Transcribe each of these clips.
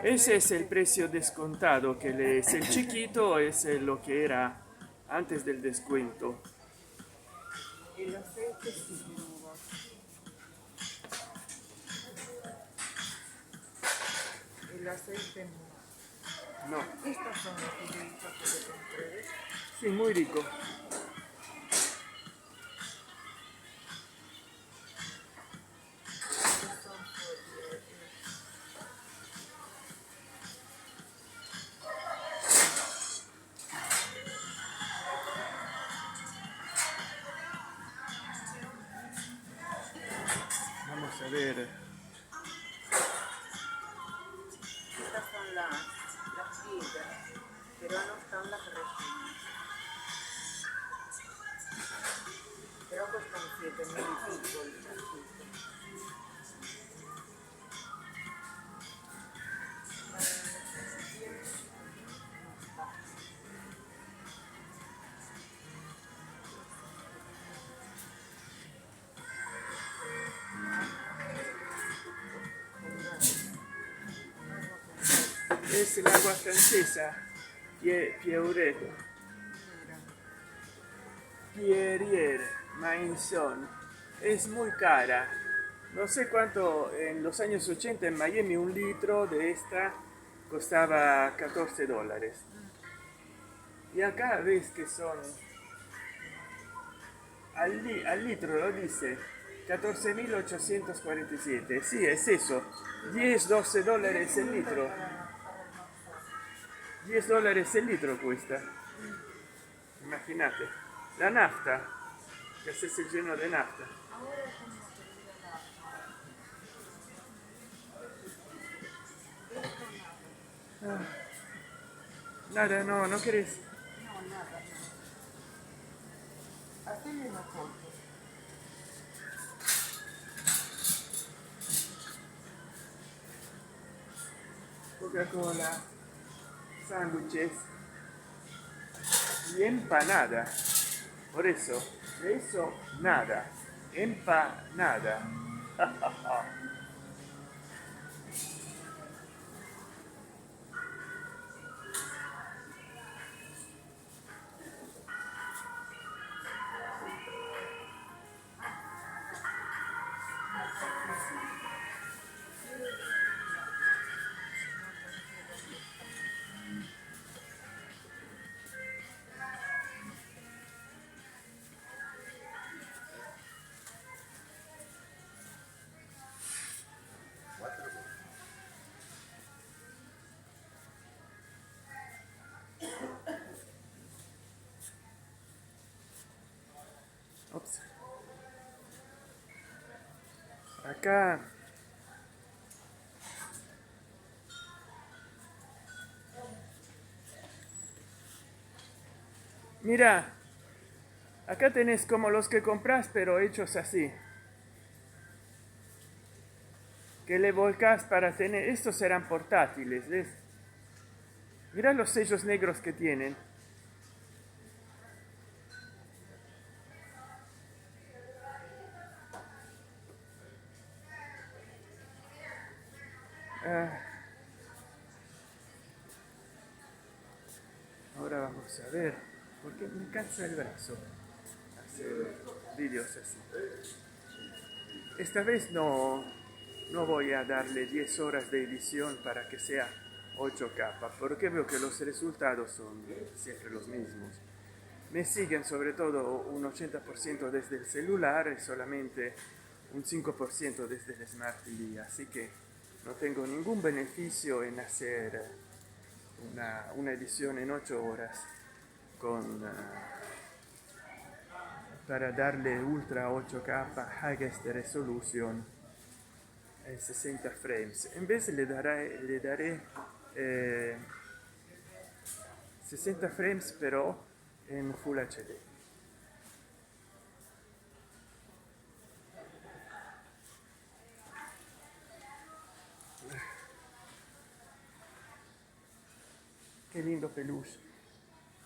Ese es el precio descontado, que es el chiquito, es lo que era antes del descuento. El aceite sí, nuevo. El aceite no. No, Estos son los fideitos que le compré. ¿Ves? sí, muy rico. Estos son Vamos a ver. estas son las piedras, pero no están las rellenas. Pero cuestan 7.000 y pico el sacito. Es el agua francesa, Pierre, Mira, Pierrier, Mainson. Es muy cara. No sé cuánto, en los años 80 en Miami un litro de esta costaba $14. Y acá ves que son al litro, lo dice, 14.847. Sí, es eso. 10, $12 el litro. $10 el litro cuesta. Imagínate. La nafta, que haces el lleno de nafta. Nada, no, no querés. no, nada. Haceme una foto. Coca-Cola, sándwiches y empanada. Por eso, de eso nada. Empanada. Ops. Acá. Mira, acá tenés como los que compras, pero hechos así. Que le volcás para tener. Estos serán portátiles, ¿ves? Mira los sellos negros que tienen. Ah, ahora vamos a ver. Porque me cansa el brazo hacer vídeos así. Esta vez no voy a darle 10 horas de edición para que sea 8K, porque veo que los resultados son siempre los mismos. Me siguen sobre todo un 80% desde el celular y solamente un 5% desde el Smart TV, así que no tengo ningún beneficio en hacer una edición en 8 horas con, para darle Ultra 8K Highest Resolution 60 frames. En vez le daré 60 frames pero en Full HD. Qué lindo peluche.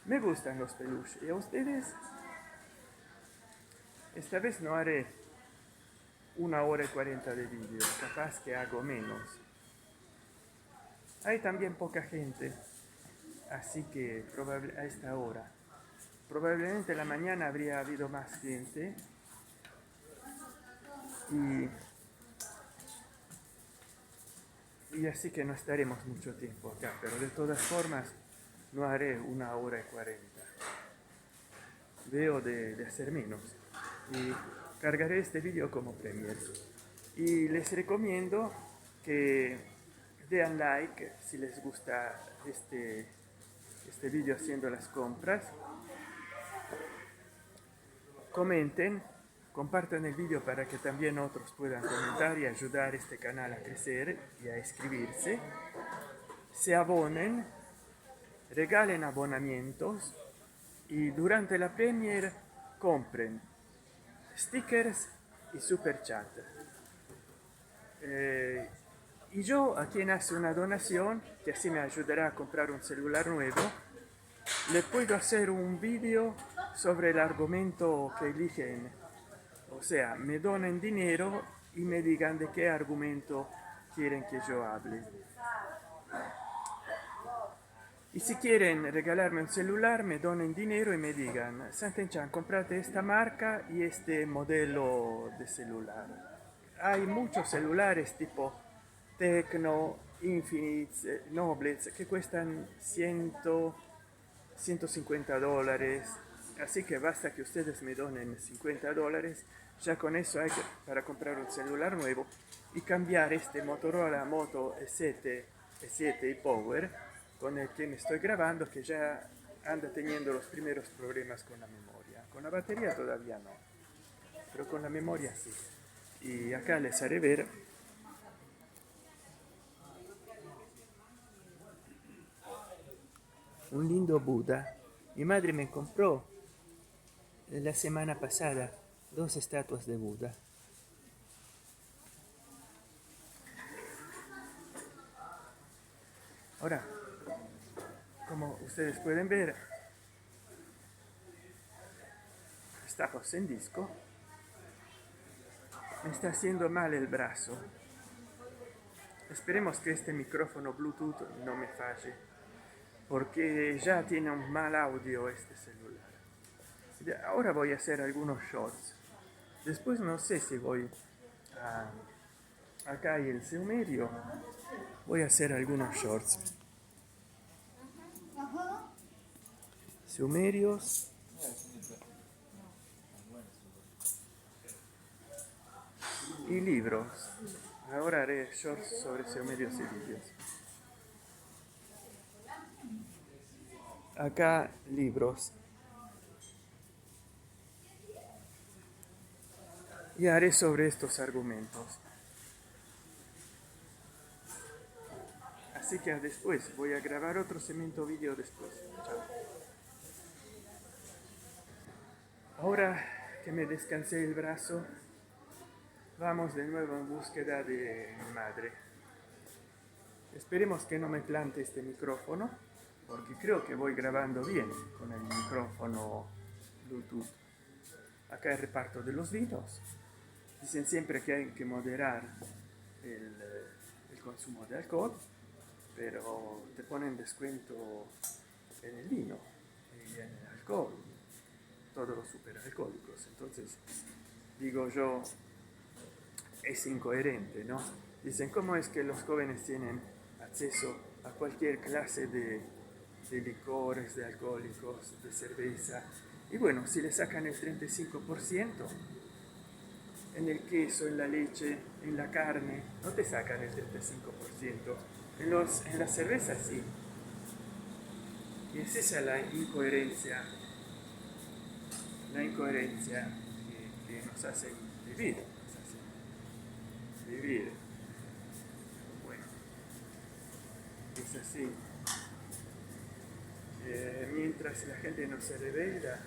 Me gustan los peluches. ¿Y a ustedes? Esta vez no haré 1 hora y 40 de vídeo. Capaz que hago menos. Hay también poca gente, así que a esta hora. Probablemente en la mañana habría habido más gente y así que no estaremos mucho tiempo acá, pero de todas formas no haré 1 hora y 40. Veo de hacer menos y cargaré este vídeo como premier. Y les recomiendo que den like si les gusta este vídeo haciendo las compras. Comenten, compartan el vídeo para que también otros puedan comentar y ayudar a este canal a crecer y a inscribirse. Se abonen, regalen abonamientos y durante la premier compren stickers y super chat. Y yo, a quien hace una donación, que así me ayudará a comprar un celular nuevo, le puedo hacer un vídeo sobre el argumento que eligen. O sea, me donen dinero y me digan de qué argumento quieren que yo hable. Y si quieren regalarme un celular, me donen dinero y me digan: Sant'Enchan, comprate esta marca y este modelo de celular. Hay muchos celulares tipo Tecno, Infinix, Noblets que cuestan $150. Así que basta que ustedes me donen $50. Ya con eso hay para comprar un celular nuevo y cambiar este Motorola Moto E7 y Power con el que me estoy grabando, que ya anda teniendo los primeros problemas con la memoria. Con la batería todavía no, pero con la memoria sí. Y acá les haré ver un lindo Buda. Mi madre me compró la semana pasada 2 estatuas de Buda. Ahora, como ustedes pueden ver, estamos en disco. Me está haciendo mal el brazo. Esperemos que este micrófono Bluetooth no me falle, porque ya tiene un mal audio este celular. Ahora voy a hacer algunos shorts. Después no sé si voy acá hay el Saumerio. Voy a hacer algunos shorts. Sumerios. Y libros. Ahora haré shorts sobre sumerios y libros. Acá libros. Y haré sobre estos argumentos. Así que después voy a grabar otro cemento vídeo después. Chao. Ahora que me descansé el brazo, vamos de nuevo en búsqueda de mi madre. Esperemos que no me plante este micrófono, porque creo que voy grabando bien con el micrófono Bluetooth. Acá el reparto de los vinos. Dicen siempre que hay que moderar el consumo de alcohol, pero te ponen descuento en el vino y en el alcohol, todos los superalcohólicos. Entonces, digo yo, es incoherente, ¿no? Dicen, ¿cómo es que los jóvenes tienen acceso a cualquier clase de licores, de alcohólicos, de cerveza? Y bueno, si le sacan el 35%, en el queso, en la leche, en la carne, no te sacan el 35%. En la cerveza sí. Y es esa la incoherencia que nos hace vivir. Bueno, es así. Mientras la gente no se revela,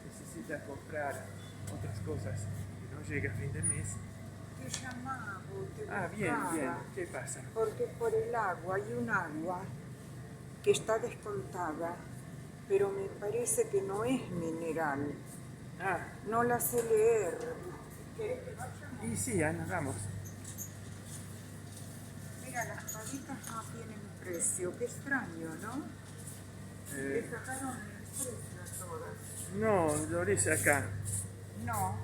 necesita comprar otras cosas y no llega a fin de mes. Te llamaba, te Ah, bien, buscaba, bien. ¿Qué pasa? porque por el agua hay un agua que está descontada, pero me parece que no es mineral. Ah, No la sé leer. ¿Querés que vayamos? y sí, Ana, vamos. Mira las cositas no tienen precio. Qué extraño, ¿no? Le Eh, sacaron el precio a todas. no, lo dice acá. No,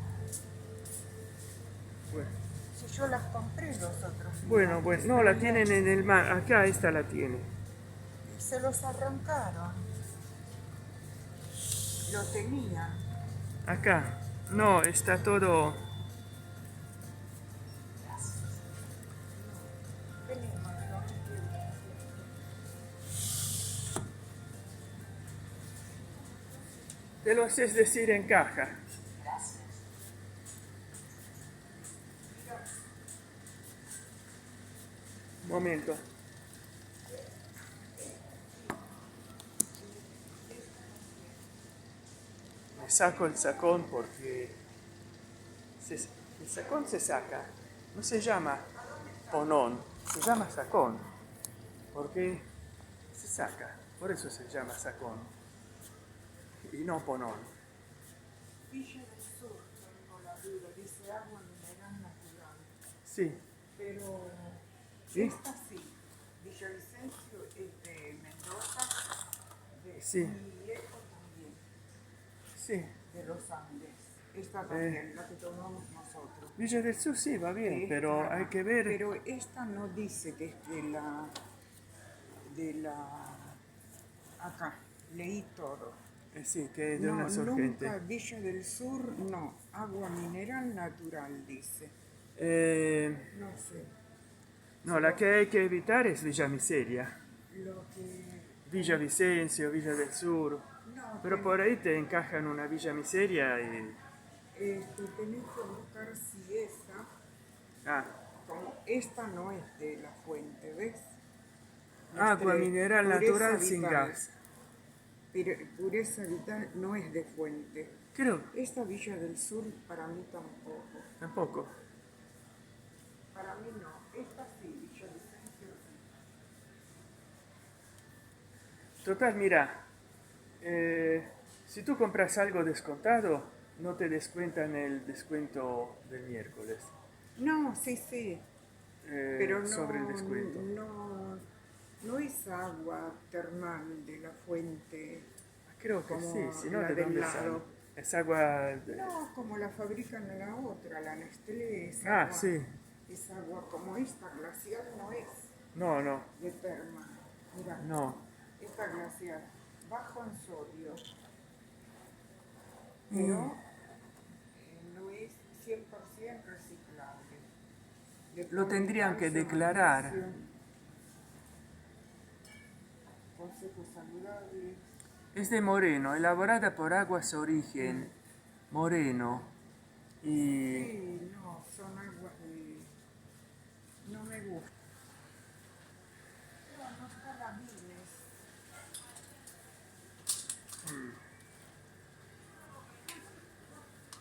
Bueno, si yo las compré los otros bueno, días. no, la tienen en el mar. Acá esta la tiene. Se los arrancaron. Lo tenían. Acá. No, está todo. Vení, Manuel. Te lo haces decir en caja. Un momento. Me saco el sacón porque el sacón se saca. No se llama ponón, se llama sacón. Porque se saca. Por eso se llama sacón. Y no ponón. Villa del Sur, tengo la duda, dice agua mineral natural. Sí. Pero ¿Sí? esta sí, Villavicencio es de Mendoza Sí. y esto también, Sí. de los Andes. Esta también, la que tomamos nosotros. Villa del Sur sí, va bien, Esta, pero hay que ver. Pero esta no dice que es de la, acá, leí todo. Sí, que es de No, una sorgente. nunca Villa del Sur, no, agua mineral natural dice. No sé. No, la que hay que evitar es Villa Miseria. Lo que Villa Vicencio, Villa del Sur. no, Pero por ahí te encajan una Villa Miseria y... tenés que buscar si esa, Ah, como esta no es de la fuente, ¿ves? agua mineral Pureza natural sin Vital. gas. Pureza Vital no es de fuente. Creo, Esta Villa del Sur para mí tampoco. tampoco. Para mí no. Esta sí, Villa Vicencio sí. Total, mira, si tú compras algo descontado, no te descuentan el descuento del miércoles. No, sí, sí. Pero no, sobre el descuento. no es agua termal de la fuente. Creo que como sí, si no, la ¿de del dónde sale? lado. Es agua... No, como la fabrican en la otra, la Nestlé. Es Ah, agua, sí. es agua como esta glacial no es No, no, de terma. Mira, no. esta glacial, bajo en sodio, pero no es 100% reciclable. Le Lo ponen tendrían que calcio, declarar. magnesio, consejos saludables. Es de Moreno, elaborada por Aguas Origen, Moreno. Y Sí, no, son aguas de... No me gusta. No está la Guinness.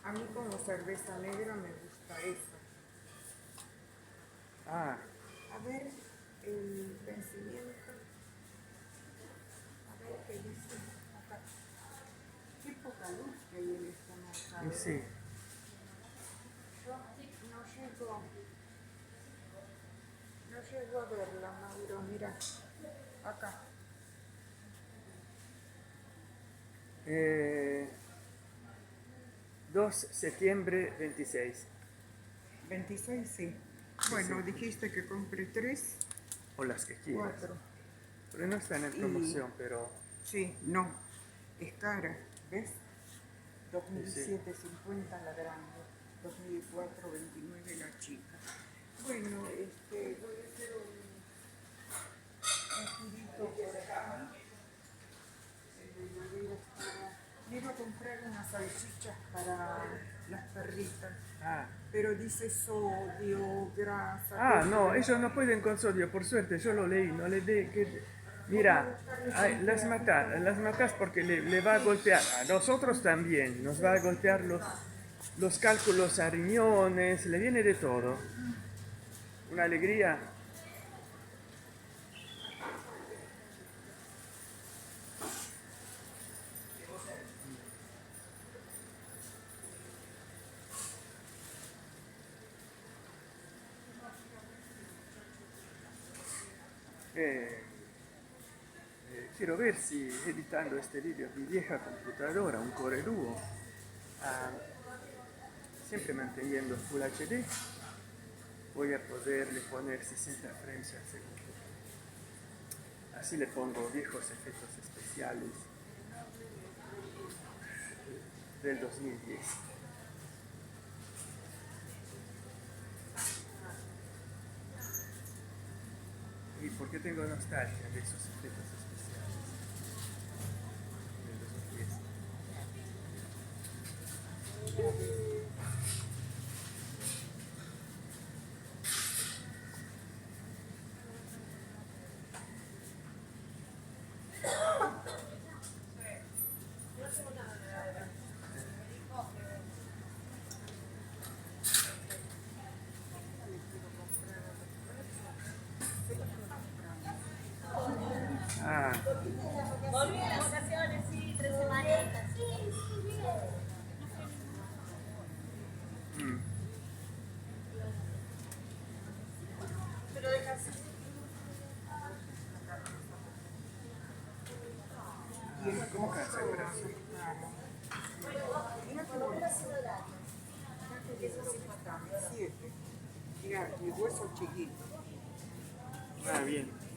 A mí como cerveza negra me gusta esa. ah, A ver el vencimiento. A ver qué dice acá. Qué poca luz que hay en esta y marca. sí. Yo no llego a verla, Mauro, mira. Acá. 2 septiembre 26. 26, sí. Bueno, dijiste que compré 3, O las que quieras. 4. Pero no están en promoción, pero... Sí, no. Es cara, ¿ves? 2007.50 la grande, 2004.29 la chica. Bueno, voy a hacer un girito por acá. Me iba a comprar unas salchichas para las perritas, Ah, pero dice sodio, grasa. no, ellos no pueden con sodio, por suerte, yo lo leí, no le dé que... Mira, las matas porque le va a golpear, a nosotros también, nos va a golpear los cálculos a riñones, le viene de todo. Una alegría. Eh, quiero ver si editando este video en mi vieja computadora, un Core Duo, ah, siempre manteniendo Full HD, voy a poderle poner 60 frames al segundo. Así le pongo viejos efectos especiales del 2010. ¿Y por qué tengo nostalgia de esos efectos especiales del 2010? Ah, Volví de vacaciones, sí, 3 semanitas. mm. Pero dejas ¿Cómo cansa el brazo? mira qué bonito. Fíjate que eso sí está 7. Mira, mi hueso chiquito. Ah, bien.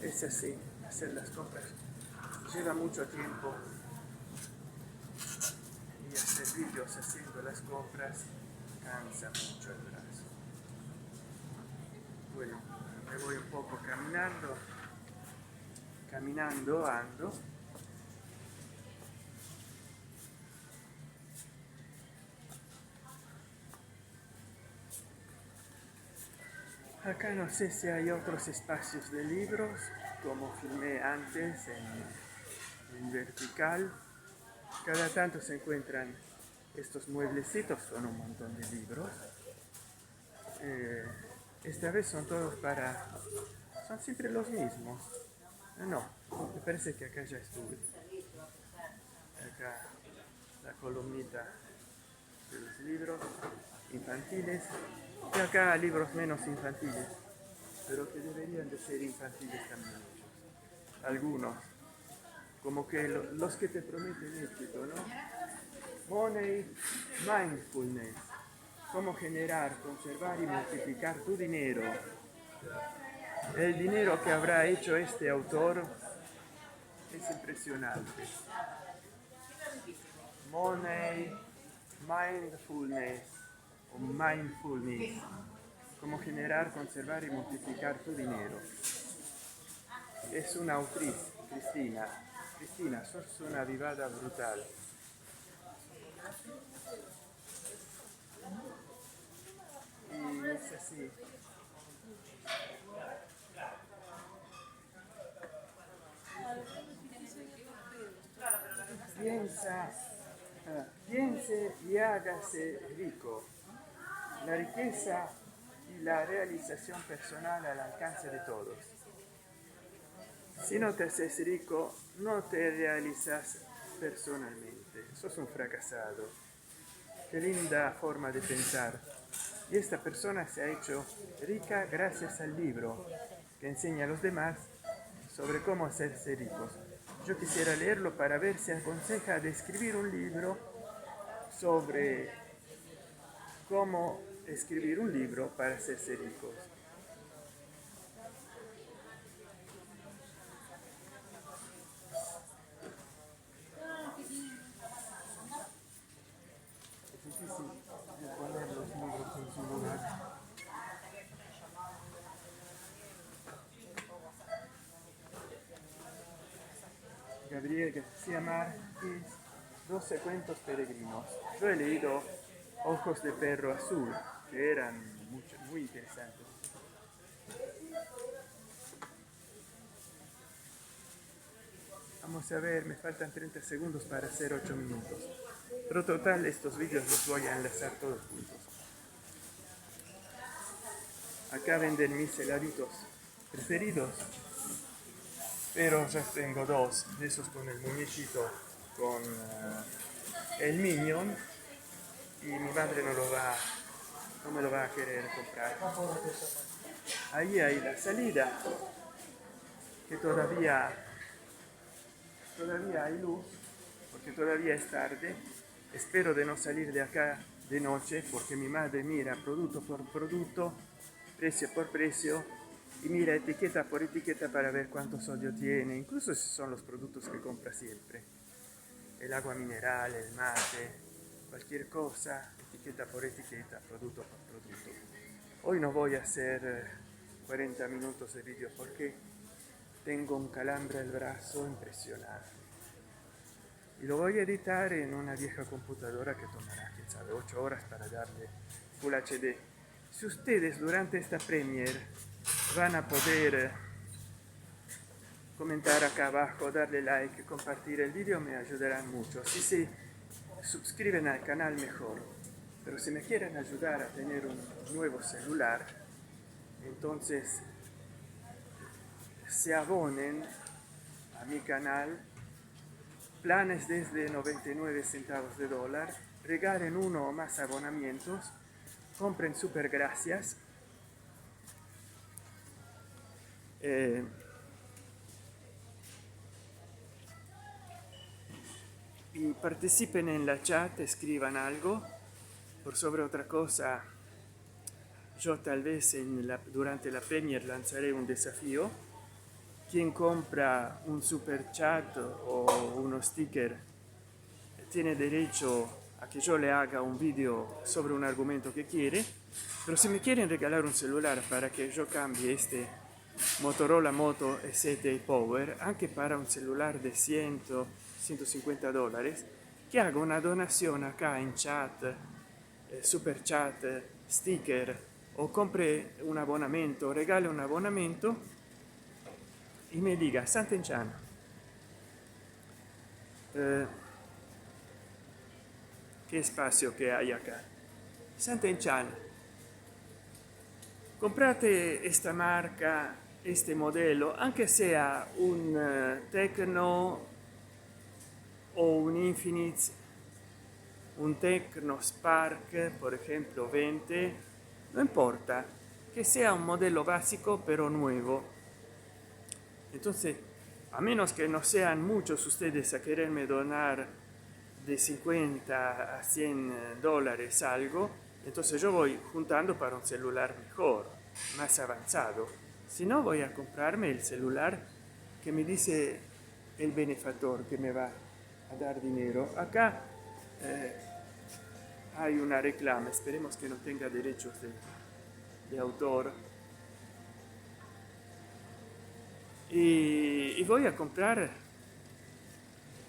Es así, hacer las compras lleva mucho tiempo y hacer vídeos haciendo las compras cansa mucho el brazo. Bueno, me voy un poco caminando ando. Acá no sé si hay otros espacios de libros, como filmé antes en vertical. Cada tanto se encuentran estos mueblecitos, son un montón de libros. Esta vez son todos son siempre los mismos. No, me parece que acá ya estuve. Acá la columnita de los libros infantiles. Y acá libros menos infantiles, pero que deberían de ser infantiles también. Algunos, como que los que te prometen éxito, ¿no? Money, mindfulness. Cómo generar, conservar y multiplicar tu dinero. El dinero que habrá hecho este autor es impresionante. Money, mindfulness o mindfulness. Cómo generar, conservar y multiplicar tu dinero. Es una autriz, Cristina. Cristina, sos una avivada brutal. Y es así. Piense y hágase rico. La riqueza y la realización personal al alcance de todos. Si no te haces rico, no te realizas personalmente. Sos un fracasado. Qué linda forma de pensar. Y esta persona se ha hecho rica gracias al libro que enseña a los demás sobre cómo hacerse ricos. yo quisiera leerlo para ver si aconseja de escribir un libro sobre cómo escribir un libro para hacerse ricos. Es difícil de poner los libros en su lugar. Gabriel García Márquez, 12 cuentos peregrinos. Yo he leído Ojos de perro azul, que eran muy interesantes. Vamos a ver, me faltan 30 segundos para hacer 8 minutos. Pero total, estos vídeos los voy a enlazar todos juntos. Acá venden mis heladitos preferidos, pero ya tengo dos de esos con el muñequito, con el Minion, y mi madre no me lo va a querer comprar. Ahí hay la salida, que todavía hay luz, porque todavía es tarde. Espero de no salir de acá de noche, porque mi madre mira producto por producto, precio por precio, y mira etiqueta por etiqueta para ver cuánto sodio tiene, incluso si son los productos que compra siempre. El agua mineral, el mate, cualquier cosa, etiqueta por etiqueta, producto por producto. Hoy no voy a hacer 40 minutos de vídeo porque tengo un calambre al brazo impresionante. Y lo voy a editar en una vieja computadora que tomará, quién sabe, 8 horas para darle Full HD. Si ustedes durante esta Premiere van a poder comentar acá abajo, darle like, compartir el vídeo, me ayudarán mucho. Si se suscriben al canal, mejor. Pero si me quieren ayudar a tener un nuevo celular, entonces se abonen a mi canal. Planes desde 99 centavos de dólar, regalen uno o más abonamientos, compren super gracias. Y participen en la chat, escriban algo. Por sobre otra cosa, yo tal vez durante la Premiere lanzaré un desafío. Quien compra un super chat o unos sticker tiene derecho a que yo le haga un vídeo sobre un argumento que quiere. Pero si me quieren regalar un celular para que yo cambie este Motorola Moto E7 Power, anche para un celular de 150 dólares, que haga una donación acá en chat, super chat, sticker, o compre un abonamento, regale un abonamento y me diga: Sant'Enchan, ¿qué espacio que hay acá? Sant'Enchan, comprate esta marca, este modelo, aunque sea un Tecno o un Infinix, un Tecno Spark, por ejemplo, 20, no importa, que sea un modelo básico pero nuevo. Entonces, a menos que no sean muchos ustedes a quererme donar de 50 a 100 dólares algo, entonces yo voy juntando para un celular mejor, más avanzado. Si no, voy a comprarme el celular que me dice el benefactor que me va a dar dinero. Acá hay una reclama, esperemos que no tenga derechos de autor. Y voy a comprar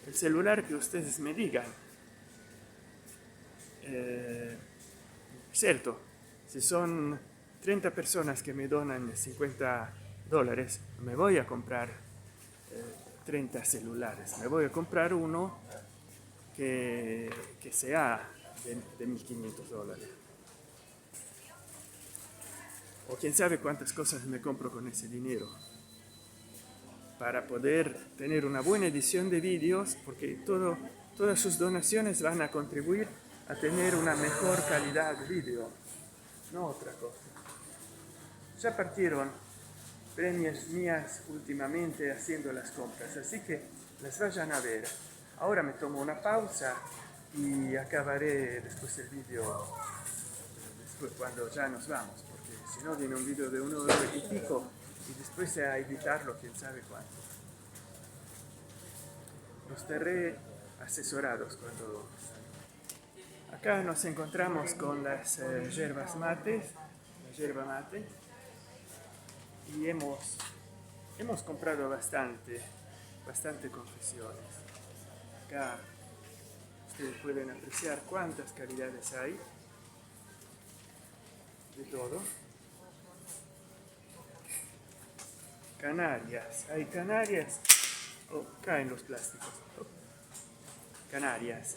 el celular que ustedes me digan. Cierto, si son 30 personas que me donan 50 dólares, me voy a comprar 30 celulares. Me voy a comprar uno que sea de 1.500 dólares. O quién sabe cuántas cosas me compro con ese dinero, para poder tener una buena edición de vídeos, porque todas sus donaciones van a contribuir a tener una mejor calidad de vídeo, no otra cosa. Ya partieron premios mías últimamente haciendo las compras, así que las vayan a ver. Ahora me tomo una pausa y acabaré después el vídeo, después cuando ya nos vamos, porque si no viene un vídeo de 1 hora y pico y después a editarlo quién sabe cuánto. Nos estaré asesorados cuando... Acá nos encontramos con las yerbas mates, la yerba mate, y hemos comprado bastante confesiones. Acá ustedes pueden apreciar cuántas calidades hay, de todo. Canarias, hay Canarias, caen los plásticos. Canarias,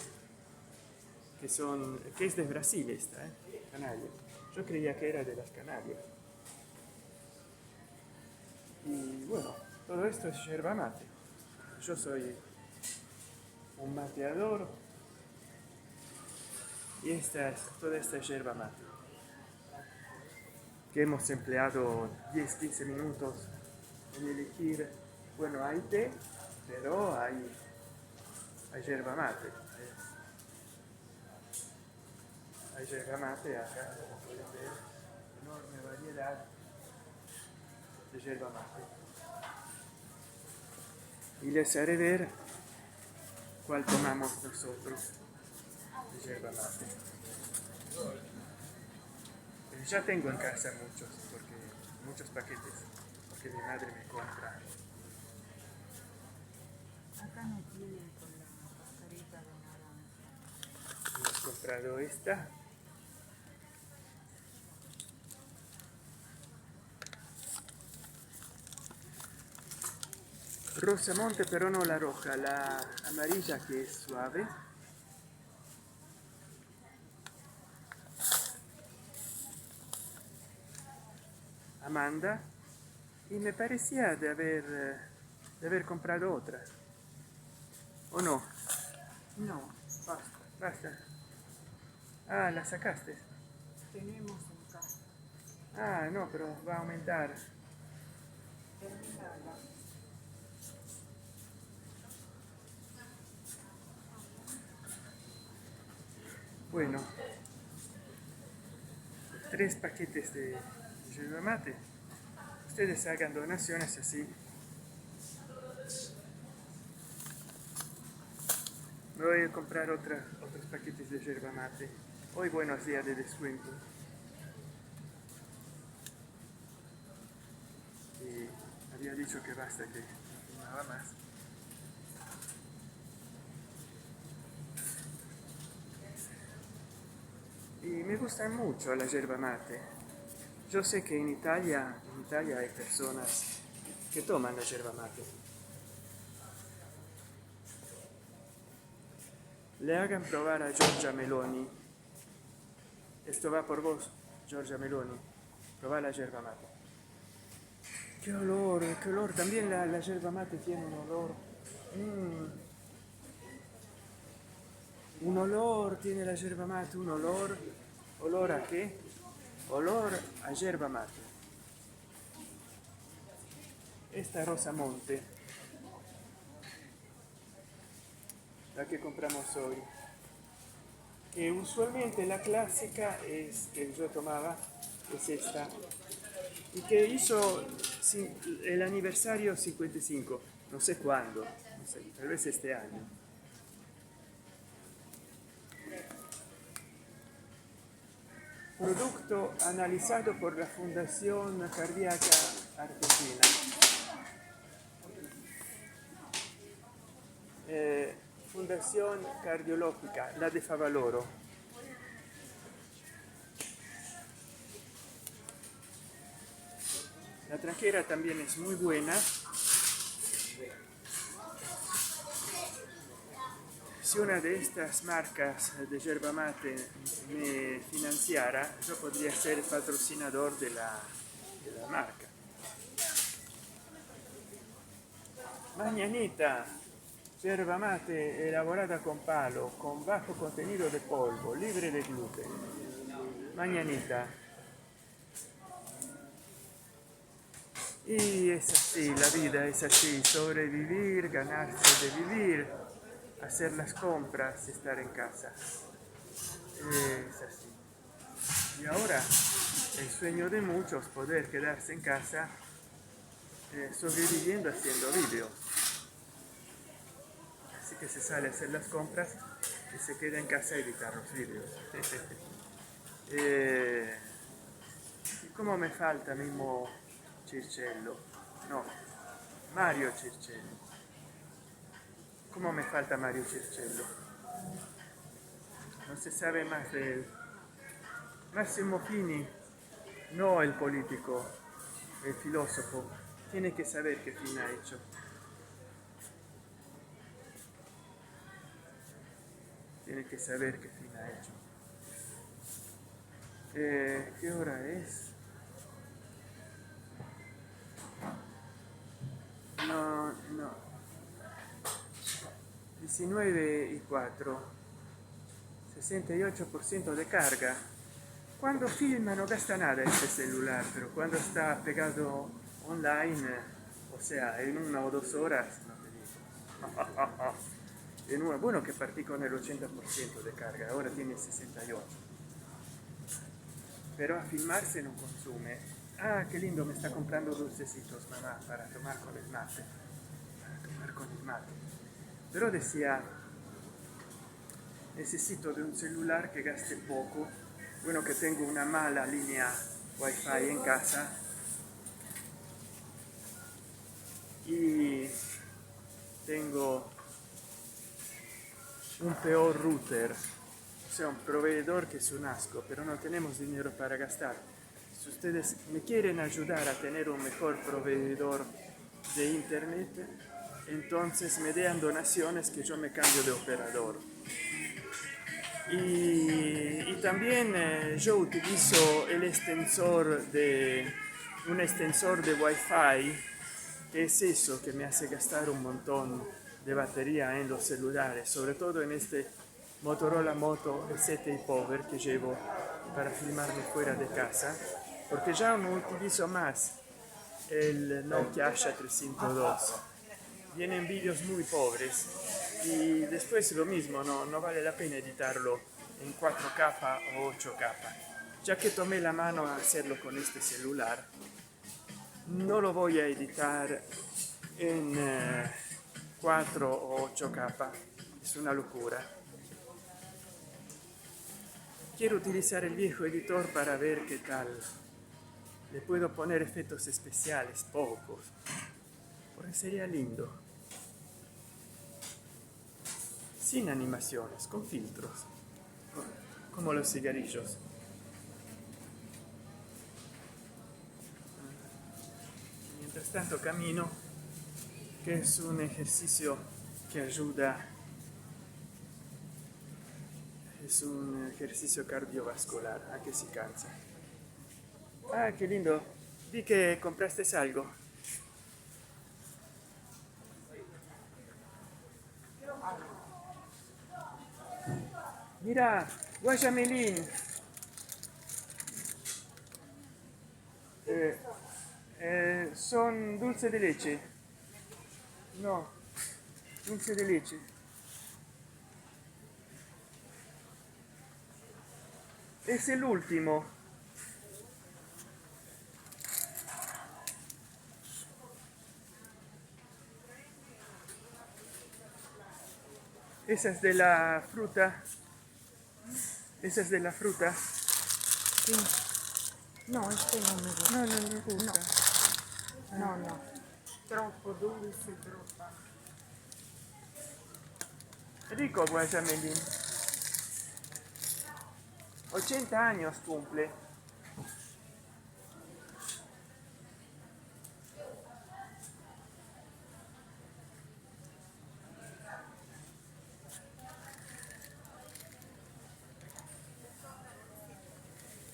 que es de Brasil esta, Canarias. Yo creía que era de las Canarias. Y bueno, todo esto es yerba mate. Yo soy un mateador y toda esta yerba mate que hemos empleado 10-15 minutos en elegir. Bueno, hay té, pero hay yerba mate. Hay yerba mate acá, como pueden ver, enorme variedad de yerba mate. Y les haré ver cuál tomamos nosotros de yerba mate. Ya tengo en casa muchos paquetes, porque mi madre me compra. Acá no tienen con la cascarita de naranja. Hemos comprado esta. Rosamonte, pero no la roja, la amarilla que es suave. Amanda. Y me parecía de haber comprado otra. ¿O no? No, basta. Basta. Ah, la sacaste. Tenemos en casa. Ah, no, pero va a aumentar. Terminala. Bueno, 3 paquetes de yerba mate. Ustedes hagan donaciones así. Me voy a comprar otros paquetes de yerba mate. Hoy buenos días de descuento. Y había dicho que basta, que no nada más. Y me gusta mucho la yerba mate. Yo sé que en Italia hay personas que toman la yerba mate. Le hagan probar a Giorgia Meloni. Esto va por vos, Giorgia Meloni. Probar la yerba mate. ¡Qué olor! ¡Qué olor! También la yerba mate tiene un olor. Un olor tiene la yerba mate, un olor. ¿Olor a qué? Olor a yerba mate. Esta Rosamonte, la que compramos hoy, que usualmente la clásica es que yo tomaba, es esta, y que hizo el aniversario 55, no sé cuándo, no sé, tal vez este año. Producto analizado por la Fundación Cardíaca Argentina. Fundación Cardiológica, la de Favaloro. La tranquera también es muy buena. Si una de estas marcas de yerba mate me financiara, yo podría ser el patrocinador de la marca. Mañanita, yerba mate elaborada con palo, con bajo contenido de polvo, libre de gluten. Mañanita. Y es así, la vida es así, sobrevivir, ganarse de vivir, hacer las compras, estar en casa. Es así. Y ahora, el sueño de muchos, poder quedarse en casa, sobreviviendo haciendo vídeos. Así que se sale a hacer las compras y se queda en casa a editar los vídeos. Y como me falta mismo Circello, no, Mario Circello. ¿Cómo me falta Mario Circello? No se sabe más de él. Massimo Fini, no el político, el filósofo, tiene que saber qué fin ha hecho. Tiene que saber qué fin ha hecho. ¿Qué hora es? No. 19:04. 68% de carga. Cuando filma no gasta nada este celular, pero cuando está pegado online, o sea, en 1 o 2 horas, no te digo. Bueno, que partí con el 80% de carga, ahora tiene 68%. Pero a filmarse no consume. Ah, qué lindo, me está comprando dulcecitos, mamá, para tomar con el mate. Pero decía, necesito de un celular que gaste poco. Bueno, que tengo una mala línea Wi-Fi en casa y tengo un peor router, o sea, un proveedor que es un asco, pero no tenemos dinero para gastar. Si ustedes me quieren ayudar a tener un mejor proveedor de internet, entonces me den donaciones que yo me cambio de operador. Y también yo utilizo un extensor de Wi-Fi, que es eso que me hace gastar un montón de batería en los celulares, sobre todo en este Motorola Moto E7 Power que llevo para filmarme fuera de casa, porque ya no utilizo más el Nokia Asha 302. Vienen vídeos muy pobres y después lo mismo, no vale la pena editarlo en 4K o 8K. Ya que tomé la mano a hacerlo con este celular, no lo voy a editar en 4 o 8K, es una locura. Quiero utilizar el viejo editor para ver qué tal. Le puedo poner efectos especiales, pocos, porque sería lindo. Sin animaciones, con filtros, como los cigarrillos. Mientras tanto camino, que es un ejercicio que ayuda, es un ejercicio cardiovascular, a que se cansa. Ah, qué lindo, vi que compraste algo. Mira, guayamelín. Son dulce de leche. No, dulce de leche. Es el último. Esa es de la fruta. Esa es de la fruta. Sí. No, este no me gusta. No me gusta. No. Troppo dulce, troppo. Rico guayamelín. 80 años cumple.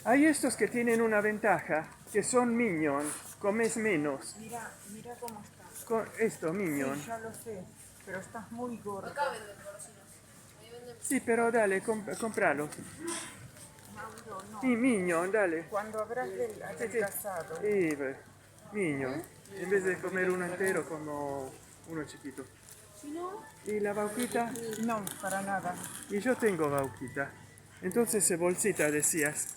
Hay estos que tienen una ventaja, que son Minion, comes menos. Mira cómo está. Esto, Minion. Sí, ya lo sé, pero estás muy gordo. Acá venden golosinas. Ahí venden. Sí, pero dale, compralo. Mauro, no. Sí, Minion, dale. Cuando habrás Sí, sí. adelgazado. Sí, Minion. En vez de comer uno entero, como uno chiquito. Si no, ¿Y la bauquita? No, para nada. Y yo tengo bauquita. Entonces, bolsita decías.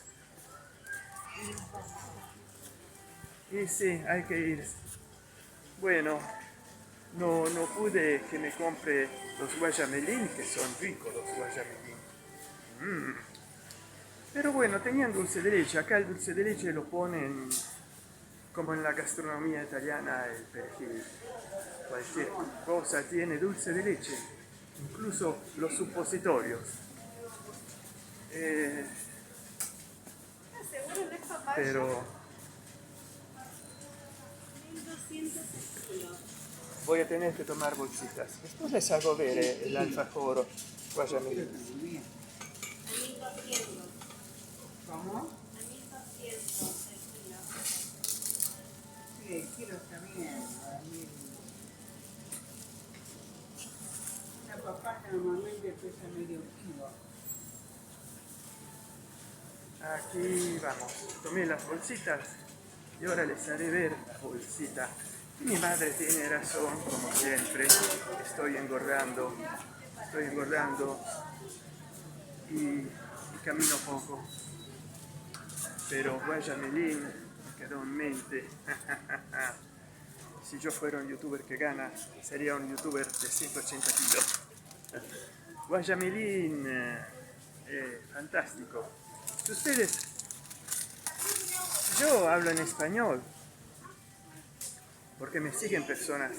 Y sí, hay que ir. Bueno, no pude que me compre los guayamelín, que son ricos los guayamelín. Pero bueno, tenían dulce de leche. Acá el dulce de leche lo ponen como en la gastronomía italiana, el perejil. Cualquier cosa tiene dulce de leche, incluso los supositorios. seguro de esta parte. Pero 1200 kilos. voy a tener que tomar bolsitas. Después les hago ver el alfajor guayamelín. 1200. ¿Cómo? A 1200 el kilo. Sí, el kilo está bien. Una papaya normalmente pesa medio kilo. Aquí vamos. Tomé las bolsitas y ahora les haré ver la bolsita. Y mi madre tiene razón, como siempre. Estoy engordando y camino poco. Pero guayamelín me quedó en mente. Si yo fuera un youtuber que gana, sería un youtuber de 180 kilos. Guayamelín, fantástico. Ustedes, yo hablo en español, porque me siguen personas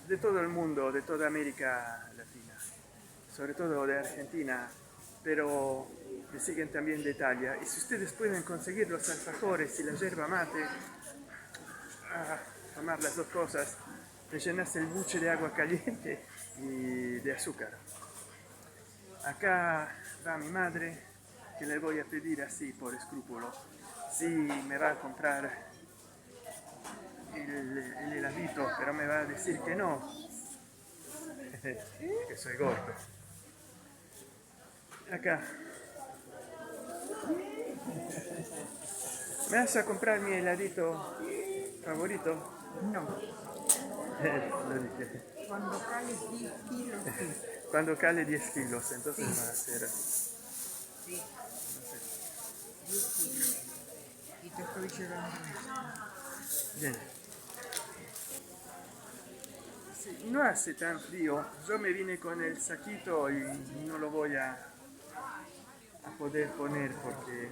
de todo el mundo, de toda América Latina, sobre todo de Argentina, pero me siguen también de Italia. Y si ustedes pueden conseguir los alfajores y la yerba mate, tomar las dos cosas, te llenas el buche de agua caliente y de azúcar. Acá va mi madre, que le voy a pedir así por escrúpulo, si me va a comprar el heladito, pero me va a decir que no, que soy gordo. Acá. ¿Me vas a comprar mi heladito favorito? No, Lo dije. cuando cale 10 kilos, sí. Cuando cale 10 kilos, entonces va a ser... Sí, 10 kilos. Y te estoy llevando esto. Bien. Sí, no hace tan frío. Yo me vine con el saquito y no lo voy a poder poner porque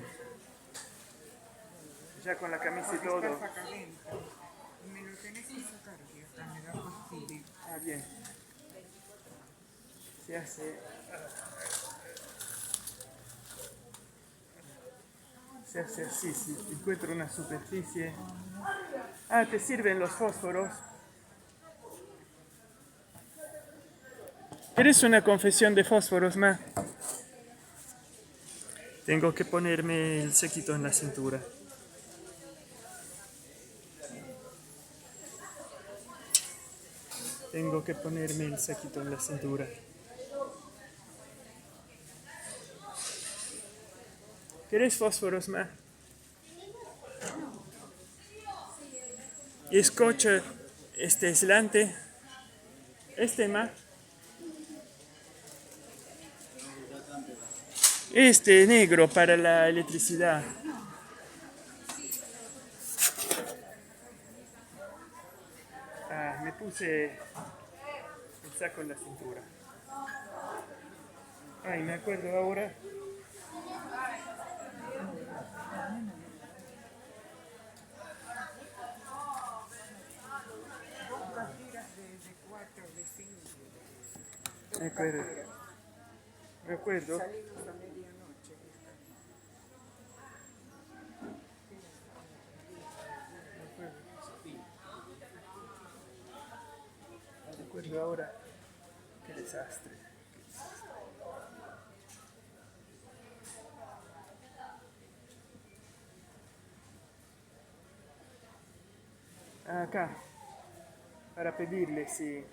ya con la camisa y todo... Estás acá adentro. Y me lo tenés que sacar, que hasta me da fastidio. Ah, bien. Se hace... Se hace así, si encuentro una superficie... Ah, ¿te sirven los fósforos? ¿Quieres una confesión de fósforos, ma? Tengo que ponerme el sequito en la cintura. Tengo que ponerme el saquito en la cintura. ¿Quieres fósforos, ma? ¿Y scotch este aislante? Este, ma. Este negro para la electricidad. Ah, me puse el saco en la cintura. Ay, me acuerdo ahora. Dos tiras de 4, de 5. Me acuerdo. Me acuerdo. Salimos a medianoche. Me acuerdo ahora. Qué desastre. Acá, para pedirle si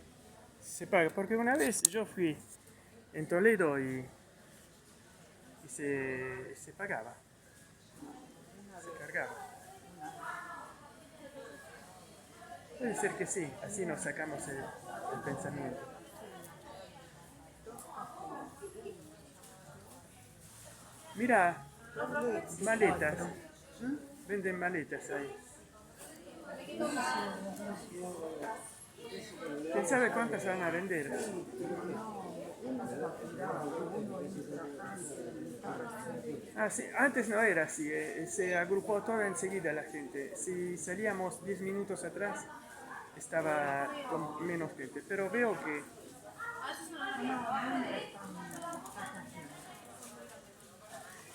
se paga, porque una vez yo fui en Toledo y se pagaba, se cargaba. Puede ser que sí, así nos sacamos el pensamiento. Mira, maletas. Venden maletas ahí. ¿Quién sabe cuántas van a vender? Ah, sí, antes no era así, se agrupó toda enseguida la gente. Si salíamos 10 minutos atrás, estaba con menos gente, pero veo que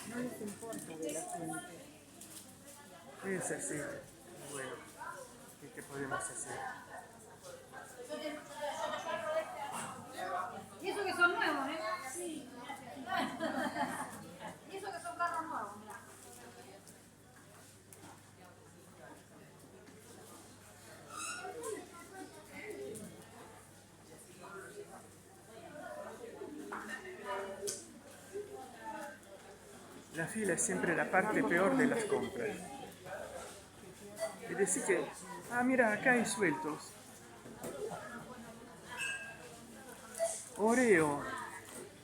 No les importa de la gente. es así. Bueno, ¿qué podemos hacer? Y eso que son nuevos, ¿eh? Sí. Y eso que son carros nuevos, mira. La fila es siempre la parte peor de las compras. Es decir que, ah, mira, acá hay sueltos. Oreo.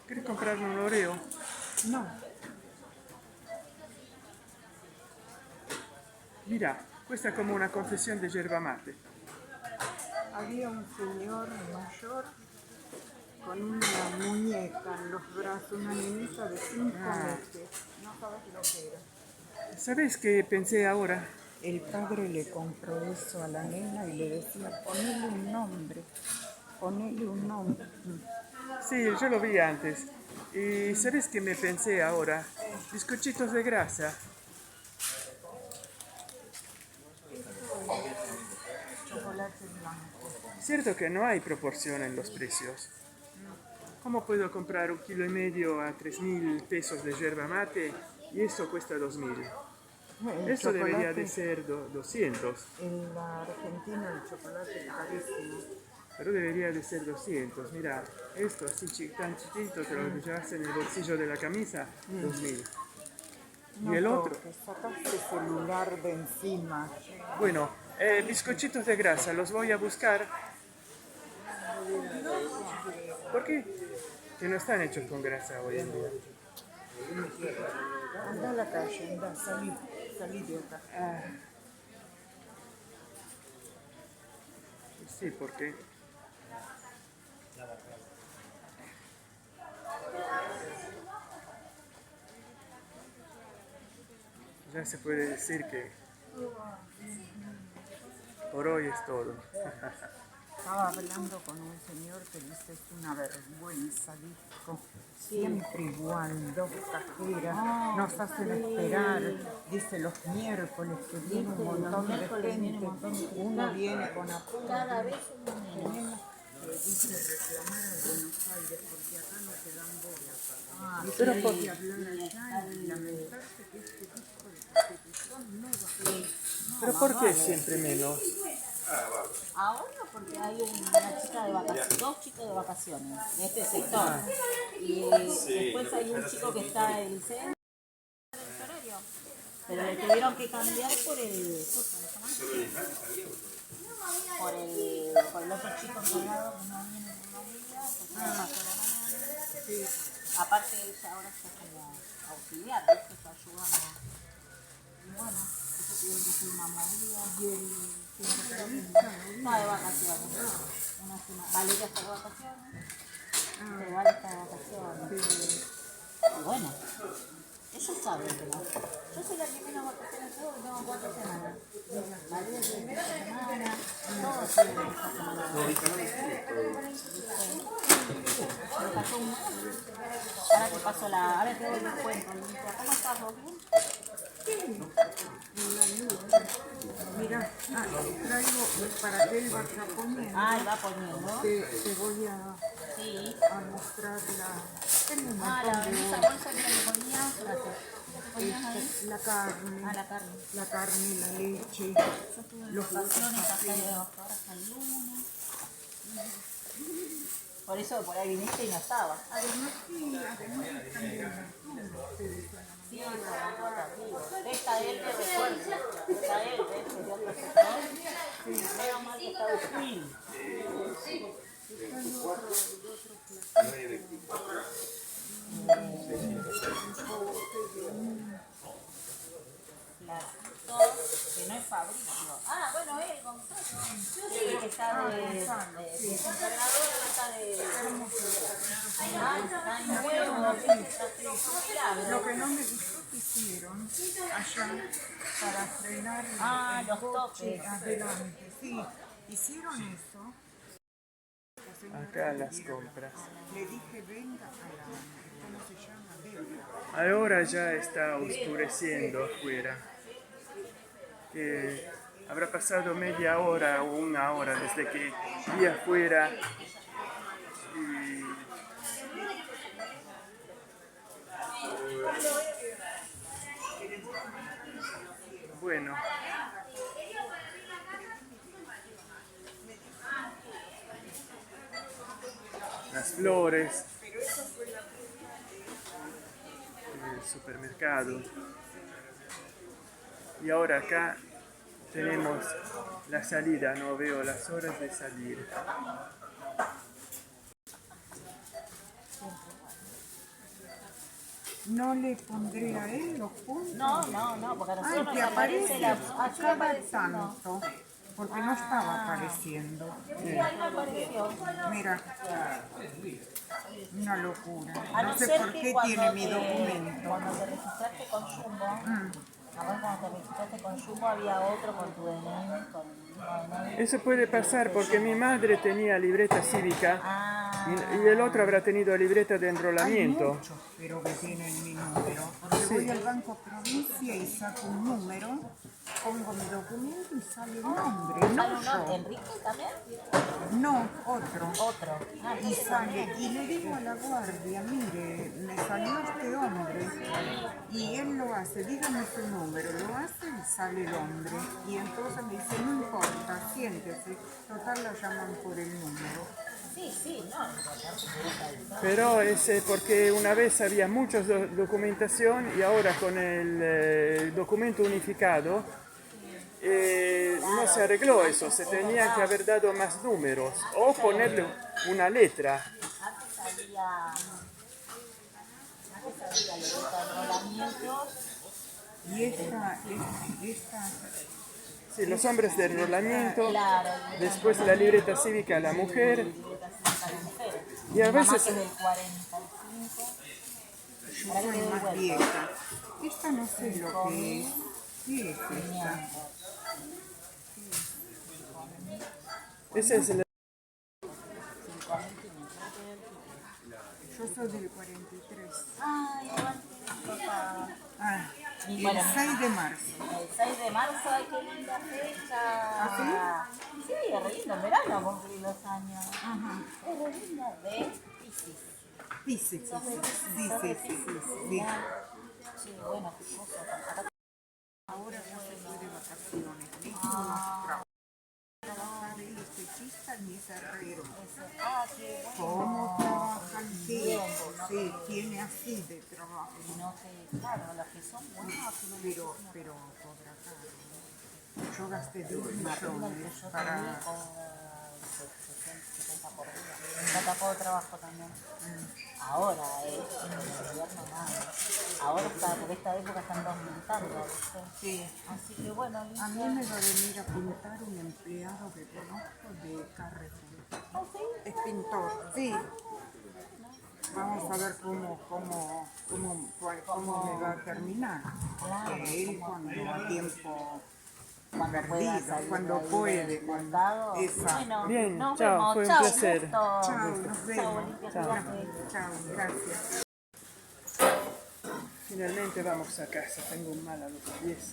¿Quieres comprarme un Oreo? No, Mira, cuesta como una confesión de yerba mate. había un señor mayor con una muñeca en los brazos, una niñita de 5 meses. No sabes lo que era. ¿Sabes qué pensé ahora? El padre le compró eso a la nena y le decía, ponele un nombre, ponele un nombre. Sí, yo lo vi antes. ¿Y sabes qué me pensé ahora? Bizcochitos de grasa. Chocolate blanco. Cierto que no hay proporción en los precios. ¿Cómo puedo comprar 1,5 kg a 3.000 pesos de yerba mate y esto cuesta 2.000? El Eso debería chocolate, de ser 200, en la Argentina el chocolate es carísimo. pero debería de ser 200. Mira, esto así tan chiquito te lo llevas en el bolsillo de la camisa, 2.000. No ¿Y el otro? toques, sacaste celular de encima. Bueno, bizcochitos de grasa, los voy a buscar. ¿Por qué? Que no están hechos con grasa hoy en día. Anda a la calle, anda, salí de acá. Sí, porque ya se puede decir que por hoy es todo. Estaba hablando con un señor que dice es una vergüenza, dijo. Siempre igual, dos cajeras, nos hacen esperar. Dice los miércoles que viene un montón de gente. Uno viene con apuro. Cada vez un menos. Tenemos que, dice, reclamar a Buenos Aires porque acá no te dan bola. Dice, Pero hay por- que hablar allá y lamentarse que este disco de Constitución no va. Pero ¿por qué siempre menos? Ahora porque hay una chica de vacaciones, dos chicos de vacaciones de este sector. Y después hay un chico que está en el centro del Torero. Pero le tuvieron que cambiar por el. Por el otro chico encargado que no viene en una vida, porque no pasó la mañana. Aparte ella ahora está como auxiliar, ¿viste? Está ayudando. Y bueno, eso tuvieron que hacer una movida. Está de vacaciones. Una semana. Valeria está de vacaciones. Pero Vale está de vacaciones. Y bueno, ellos saben que no. Yo soy la primera vacaciones que tengo 4 semanas. Valeria tiene 3 semanas. Todos tienen esta semana. Me pasó un mes. Ahora te paso ahora te doy el cuento. ¿Cómo estás, Robin? Mira, traigo para que él vaya poniendo. Ah, va poniendo. Te voy Sí. a mostrar tengo un Ah, montón de esa bolsa que le ponías, ¿qué ponías ahí? la carne, Ah, la carne. la leche, Yo estuve en los vacaciones hasta ahora hasta el lunes. Por eso por ahí viniste y no estaba. Además, sí, además están bien nocturnos ustedes a la Sí, está él, te recuerdo. Está él, ¿ves? Que de otro sector. Sí, menos mal que está Agustín. Que no es Fabricio. Ah, bueno, él, Gonzalo. Sí, que está de entrenador, está de... está en nuevo, está Lo que no me gustó que hicieron allá para frenar el los coche topes. adelante. Sí, hicieron eso. La señora Acá le las dieron compras. Le dije, venga a la, ¿cómo se llama? Venga. Ahora ya está oscureciendo afuera. Que habrá pasado media hora o una hora desde que vi afuera y bueno, las flores, el supermercado. Y ahora acá tenemos la salida, no veo las horas de salir. No le pondré a él los puntos. No, porque a Ay, nosotros que nos aparece aparece la... Aquí cada aparece uno. tanto, porque no estaba apareciendo. Sí, ahí me apareció. Mira, una locura. A No no sé ser por que qué cuando tiene mi te- documento. Cuando te registraste con Jumbo, ahora cuando te registraste con Jumbo había otro con tu DNI, con el mismo DNI. Eso puede pasar porque mi madre tenía libreta cívica Ah, y el otro habrá tenido libreta de Hay enrolamiento. muchos, pero que tienen mi número. Porque voy al Banco Provincia y saco un número, pongo mi documento y sale el nombre. ¿sale No uno? yo. ¿Enrique también? No, otro. Otro. Ah, Y sale, y le digo a la guardia, mire, me salió este hombre, y él lo hace, dígame su número, lo hace y sale el hombre, y entonces me dice, no importa, siéntese, total la llaman por el número. sí, no. Pero es porque una vez había mucha documentación y ahora con el documento unificado no se arregló eso, se tenía que haber dado más números o ponerle una letra. Antes había libreta de enrolamientos. Y esta, Sí, los hombres de enrolamiento, Claro, después la libreta cívica a la mujer libreta cívica de mujeres. y a Mi mamá veces que es del 45. yo soy más vieja, esta no sé lo que es. ¿Qué es esta? ese es el... Yo soy del 43. Ay, igual que mi papá. Ah, Y el bueno, 6 de marzo. El 6 de marzo, ay, qué linda fecha. Sí, es re lindo, en verano cumplí los años. Ajá. Es re linda, de Piscis. Piscis, sí. Sí, bueno, qué cosa. Ahora ya se fue de vacaciones. ¿Viste? Unos trabajar él es techista y es herrero. Ah, qué bueno. ¿Cómo trabajan? Sí, tiene así de trabajo. Y no sé, claro, los que son buenos, Pero cobra caro. ¿No? Yo gasté 10 millones yo para... también con 70 por día. Me encanta todo trabajo también. Ahora, en el invierno nada. Ahora está, por esta época están aumentando, ¿viste? Sí. Así que bueno, A mí Alicia. me va a venir a pintar un empleado que conozco de Carrefour. ¿Ah, sí? Es pintor, sí. Vamos a ver cómo me va a terminar. Que él cuando a tiempo perdido, cuando puede, cuando... Exacto. Bueno, Bien, nos chao, vemos. fue un Chao, placer. gusto. Chao, nos vemos. Alicia, Chao. cuídate. Chao, gracias. Finalmente vamos a casa, tengo un mal a los pies.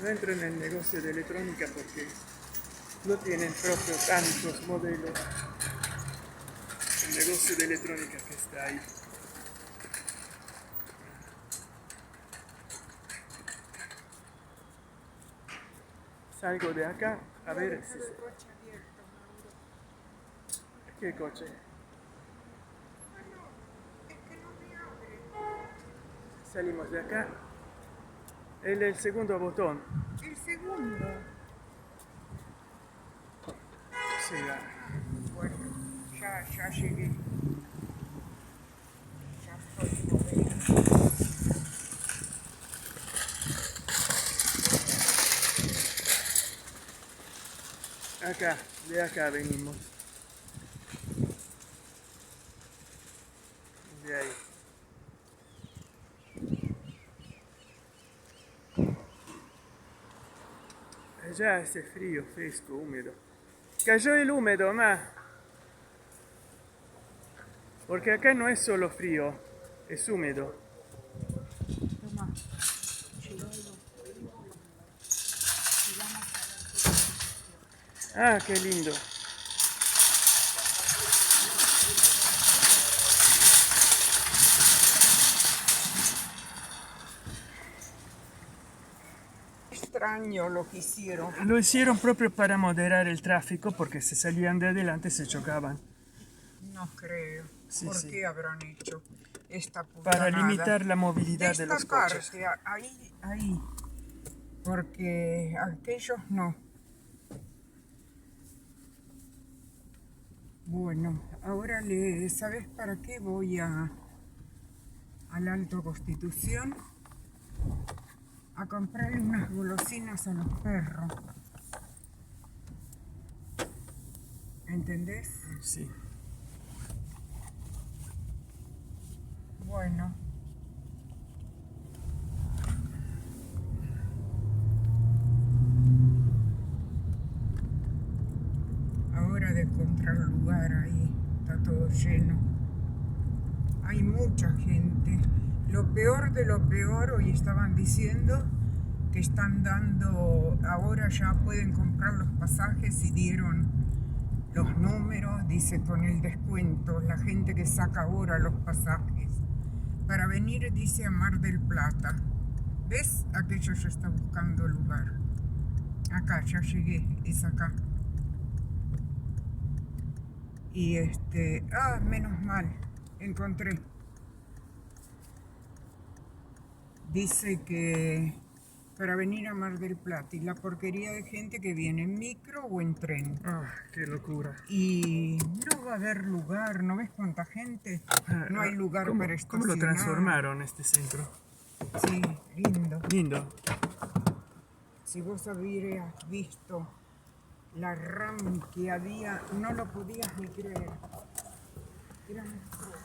No entro en el negocio de electrónica porque no tienen proprio tantos modelos. El negocio de electrónica que está ahí. Salgo de acá a ver si se... coche abierto, Mauro. ¿Qué coche? Es que no me abre. Salimos de acá. El segundo botón. El segundo. Sí, ya. Bueno, ya llegué. Ya estoy moviendo. Acá, de acá venimos. De ahí. Allá hace frío, fresco, húmedo. Cayó el húmedo, ma. Porque acá no es solo frío, es húmedo. Toma. Ah, qué lindo. Extraño lo que hicieron. Lo hicieron proprio para moderar el tráfico porque si salían de adelante se chocaban. No creo. Sí, ¿Por sí. qué habrán hecho esta Para putanada? limitar la movilidad de Esta los coches. parte, ahí. Porque aquellos no. Bueno, ahora ¿sabes para qué voy al Alto Constitución? A comprarle unas golosinas a los perros. ¿Entendés? Sí. Bueno. Ahora de encontrar lugar ahí, está todo lleno. Hay mucha gente. Lo peor de lo peor, hoy estaban diciendo que están dando, ahora ya pueden comprar los pasajes y dieron los números, dice con el descuento, la gente que saca ahora los pasajes. Para venir, dice, a Mar del Plata. ¿Ves? Aquello ya está buscando lugar. Acá, ya llegué, es acá. Y menos mal, encontré. Dice que para venir a Mar del Plata y la porquería de gente que viene en micro o en tren. Ah, qué locura. Y no va a haber lugar, ¿no ves cuánta gente? No hay lugar ¿Cómo, para ¿Cómo lo estacionar. transformaron este centro? Sí, lindo. Lindo. Si vos hubieras visto la RAM que había, no lo podías ni creer. Era monstruoso.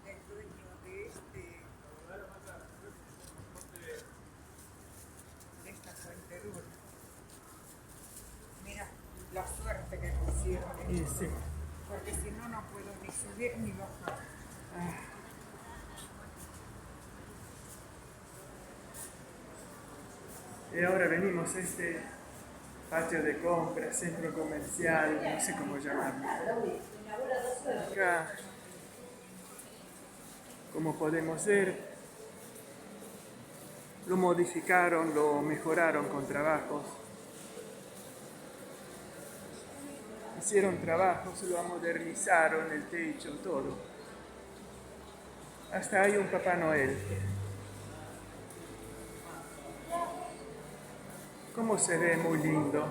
El dueño de esta fuentedura. Mira la suerte que pusieron. Y sí. Porque si no, no puedo ni subir ni bajar. Y ahora venimos a este patio de compras, centro comercial, no sé cómo llamarlo. Acá, como podemos ver, lo modificaron, lo mejoraron con trabajos. Hicieron trabajos, lo modernizaron, el techo, todo. Hasta hay un Papá Noel. ¿Cómo se ve? Muy lindo.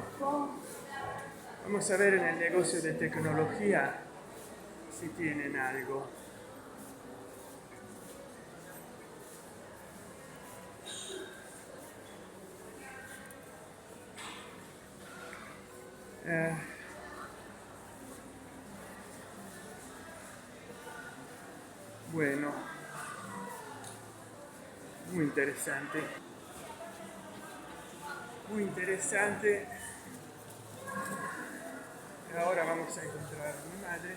Vamos a ver en el negocio de tecnología si tienen algo. Bueno, muy interesante. Muy interesante. Ahora vamos a encontrar a mi madre.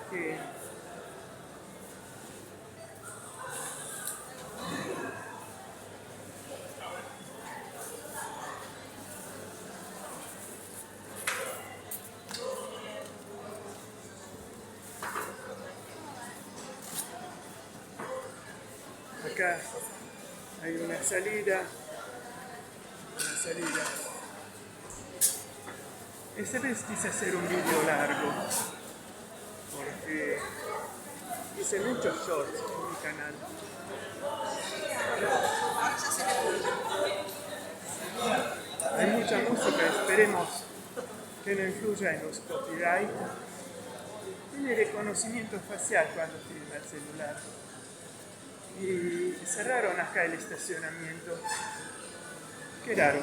que acá hay una salida. Esta vez quise hacer un vídeo largo porque hice muchos shorts en mi canal. Hay mucha música, esperemos que no influya en los copyright. Tiene reconocimiento facial cuando filma el celular. Y cerraron acá el estacionamiento. Qué raro,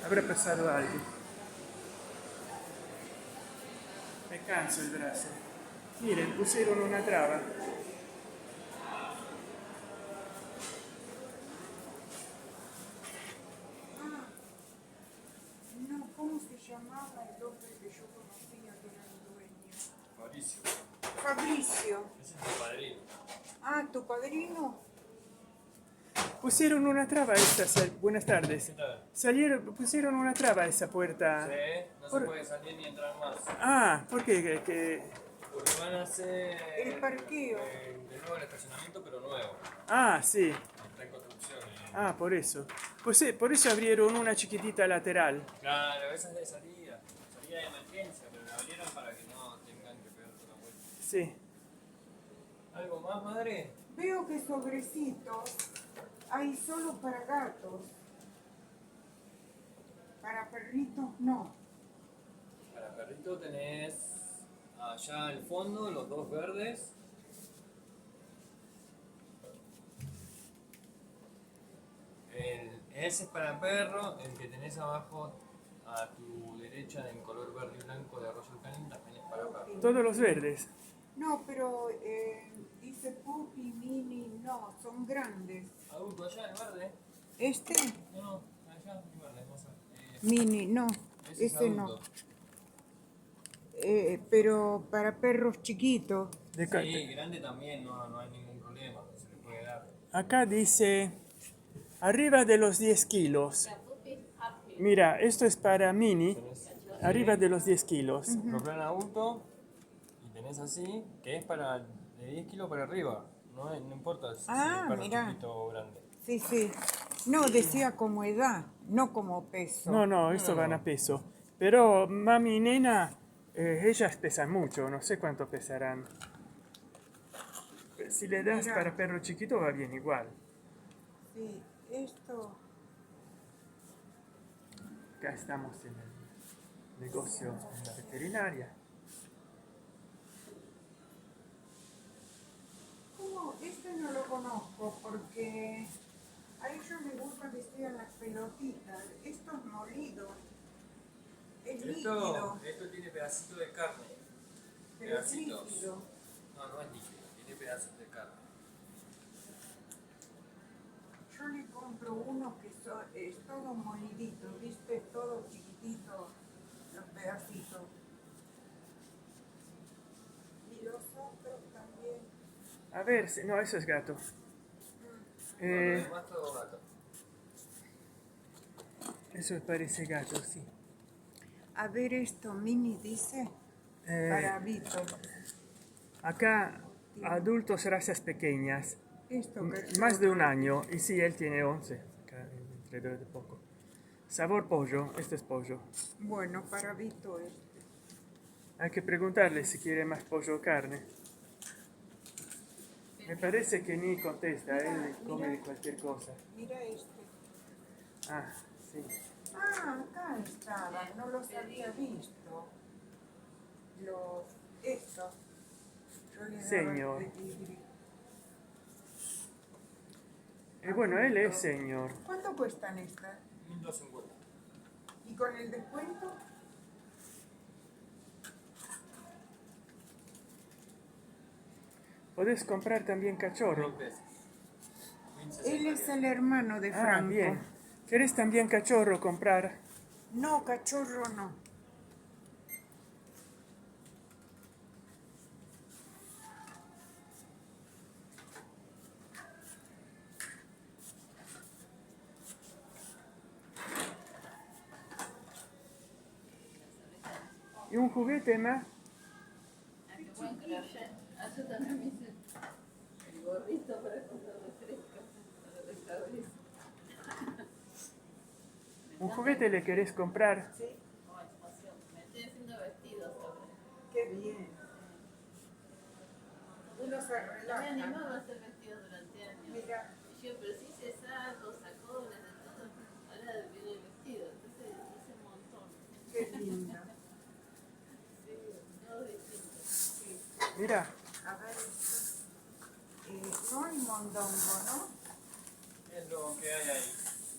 habrá pasado algo. Me canso el brazo. Miren, pusieron una traba. No, ¿cómo se llamaba el hombre que yo conocía que era el dueño? Mauricio, Fabricio. ese es tu padrino. Ah, ¿tu padrino? Pusieron una traba a esta. Buenas tardes. ¿Qué tal? Pusieron una traba a esa puerta. Sí, no Por- se puede salir ni entrar más. Ah, ¿por qué? Porque van a hacer El parqueo. De nuevo el estacionamiento, pero nuevo. Ah, sí. Está en construcción. Ah, por eso. Pues sí, por eso abrieron una chiquitita lateral. Claro, esa es de salida. Salida de emergencia, pero la abrieron para que no tengan que pegar toda la vuelta. Sí. ¿Algo más, madre? Veo que sobrecitos hay solo para gatos. Para perritos no. Para perrito tenés allá al fondo los dos verdes. Ese es para perro, el que tenés abajo a tu derecha en color verde y blanco de Arroyo Canin también es para perro. Todos los verdes. No, pero dice puppy, mini, no, son grandes. Adulto, allá el verde. Este, No, allá el verde, no sé. mini, no, Ese es ese no. adulto. Pero para perros chiquitos. Sí, grande también, no hay ningún problema, se le puede dar. Acá dice arriba de los 10 kilos. Mira, esto es para mini, arriba de los 10 kilos. Lo plan adulto y tenés así, que es para de 10 kilos para arriba. No importa si Ah, es perro mirá. chiquito o grande. Sí, sí. No, decía como edad, no como peso. No, esto van a peso. Pero mami y nena, ellas pesan mucho, no sé cuánto pesarán. Si le das Mira. para perro chiquito va bien igual. Sí, esto. Acá estamos en el negocio de la veterinaria. ¿Cómo? Este no lo conozco porque a ellos les gusta que sean las pelotitas. Esto es molido. Es líquido. Esto tiene pedacitos de carne. Pero es pedacitos. líquido. No es líquido, tiene pedazos de carne. Yo le compro uno que es todo molidito, ¿viste? Todo chiquitito, los pedacitos. Y los otros también. A ver, no, eso es gato. Además todo gato. Eso parece gato, sí. A ver esto, Mini dice, Eh, para Vito. Acá, adultos, razas pequeñas. Esto que Más de un año. Y sí, él tiene 11. Acá, dentro de poco. Sabor pollo. Este es pollo. Bueno, para Vito este. Hay que preguntarle si quiere más pollo o carne. Me parece que ni contesta. Él come de cualquier cosa. Mira este. Ah, sí. Ah, acá estaban, no los había visto. Estos. Yo le daba Señor. pedigrí. Bueno, él es señor. ¿Cuánto cuestan estas? 1250. ¿Y con el descuento? Podés comprar también cachorro. 1000 pesos. Él es el hermano de Ah, Franco. bien. ¿Querés también cachorro comprar? No, cachorro no. ¿Y un juguete más? Qué buen crochet. Ah, yo también me hice el gorrito para cuando refresca, para los cables. ¿Un juguete le querés comprar? Sí, Oh, es emoción. Me estoy haciendo vestidos ahora. qué bien. Uno se No me relaja. animaba a hacer vestidos durante años. Mira, Y yo, pero sí hice sacos, sacones, de todo. Ahora viene el vestido. Entonces hice un montón. qué lindo. Sí, todo distinto. Sí. Mira, A ver esto. No hay mondongo, ¿no? Es lo que hay ahí.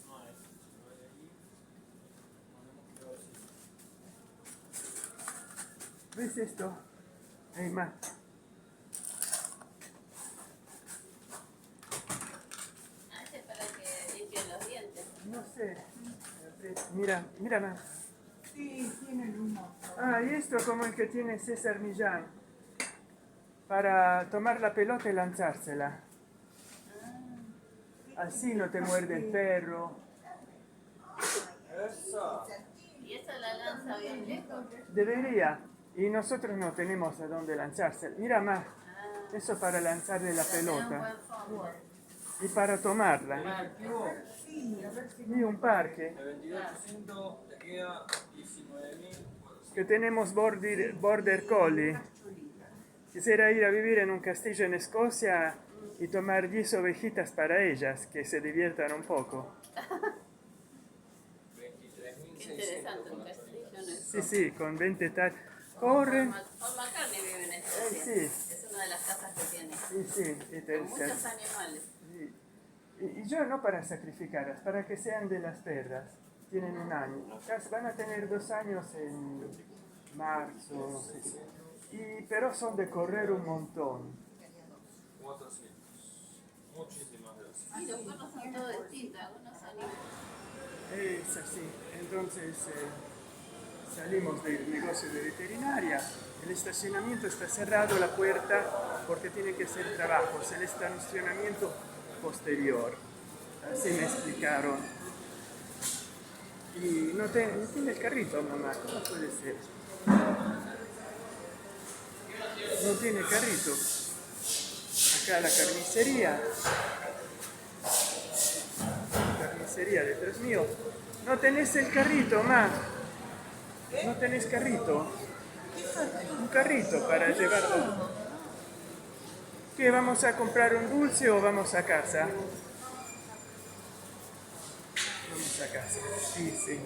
No hay. Si lo hay ahí, ponemos que ahora sí. ¿ves esto? Hay más. Ah, este es para que limpien los dientes. No sé. Mira, mira más. Sí, tienen un montón. Ah, y esto como el que tiene César Millán. Para tomar la pelota y lanzársela. Así no te muerde el perro. ¡Esa! Y esa la lanza bien lejos. Debería. Y nosotros no tenemos a dónde lanzársela. Mira más. Ah, Eso para lanzarle la tiene un pelota. buen fondo. Y para tomarla. Activo. Sí, a ver si Y un parque. De 22.800 te queda 19.000. Que tenemos border collie. Quisiera ir a vivir en un castillo en Escocia y tomar 10 ovejitas para ellas, que se diviertan un poco. 23.600. Qué interesante un castillo, ¿no? Sí, sí, con 20 tal. Corren. Paul McCartney vive en Escocia. Sí. Es una de las casas que tiene. Sí, sí. Con muchos animales. Y yo no para sacrificarlas, para que sean de las perras. Tienen un año. Van a tener 2 años en marzo, no sé si. Pero son de correr un montón. 400. Muchísimas gracias. Y los perros son todos distintos. Algunos animales. Es así. Entonces salimos del negocio de veterinaria. El estacionamiento está cerrado, la puerta, porque tiene que hacer trabajos. El estacionamiento posterior. Así me explicaron. Y no tiene el carrito, mamá. ¿Cómo puede ser? No tiene carrito. Acá la carnicería. Carnicería detrás mío. No tenés el carrito, ma. No tenés carrito. Un carrito para llevarlo. ¿Qué? ¿Vamos a comprar un dulce o vamos a casa? Vamos a casa. Sí, sí.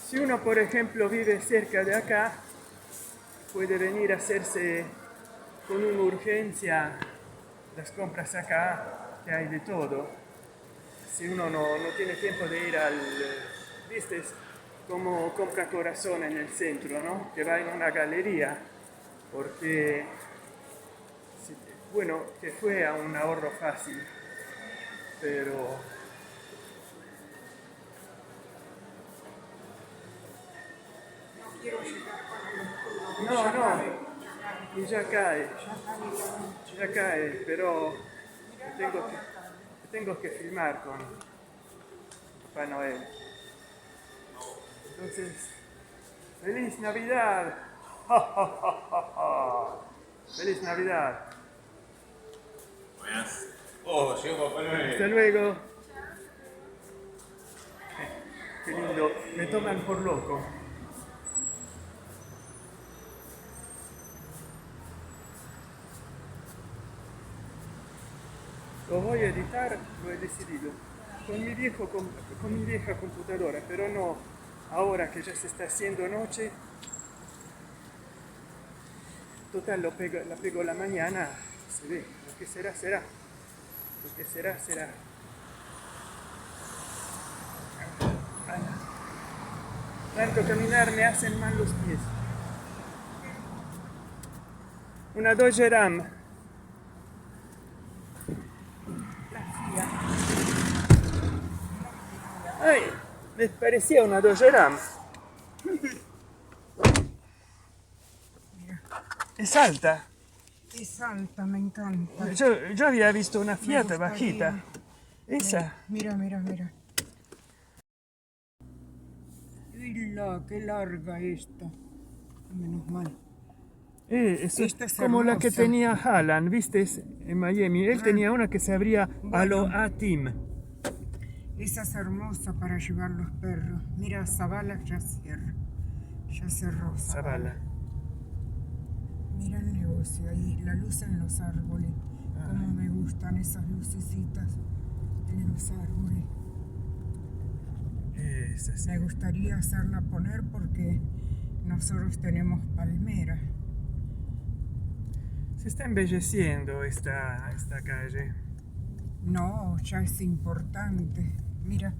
Si uno, por ejemplo, vive cerca de acá, puede venir a hacerse con una urgencia las compras acá, que hay de todo. Si uno no tiene tiempo de ir al... ¿Viste? Es como compra corazón en el centro, ¿no? Que va en una galería, porque... Bueno, que fue a un ahorro fácil, pero... No, y ya cae, pero tengo que filmar con Papá Noel. Entonces, ¡Feliz Navidad! ¡Feliz Navidad! Oh, llegó Papá Noel. Hasta luego. Qué lindo, me toman por loco. Lo voy a editar, lo he decidido, con mi vieja computadora, pero no ahora que ya se está haciendo noche. Total, la pego la mañana, se ve, lo que será, será. Lo que será, será. Tanto caminar me hacen mal los pies. Una Dodge Ram. Ay, me parecía una Dodge Ram. Es alta. es alta, me encanta. Yo había visto una Fiat gustaría. bajita. Esa. Mira, mira, mira. qué larga esta. Menos mal. Eso Esta es es como la que hermosa. tenía Haaland, ¿viste? En Miami. Él tenía una que se abría a lo Bueno. A-Team. Esa es hermosa para llevar los perros. Mira, Zabala ya cierra. Ya cerró Zabala. Mira el negocio ahí, la luz en los árboles. Cómo me gustan esas lucecitas en los árboles. Esa sí. Me gustaría hacerla poner porque nosotros tenemos palmeras. Se está embelleciendo esta calle. No, ya es importante. Mira.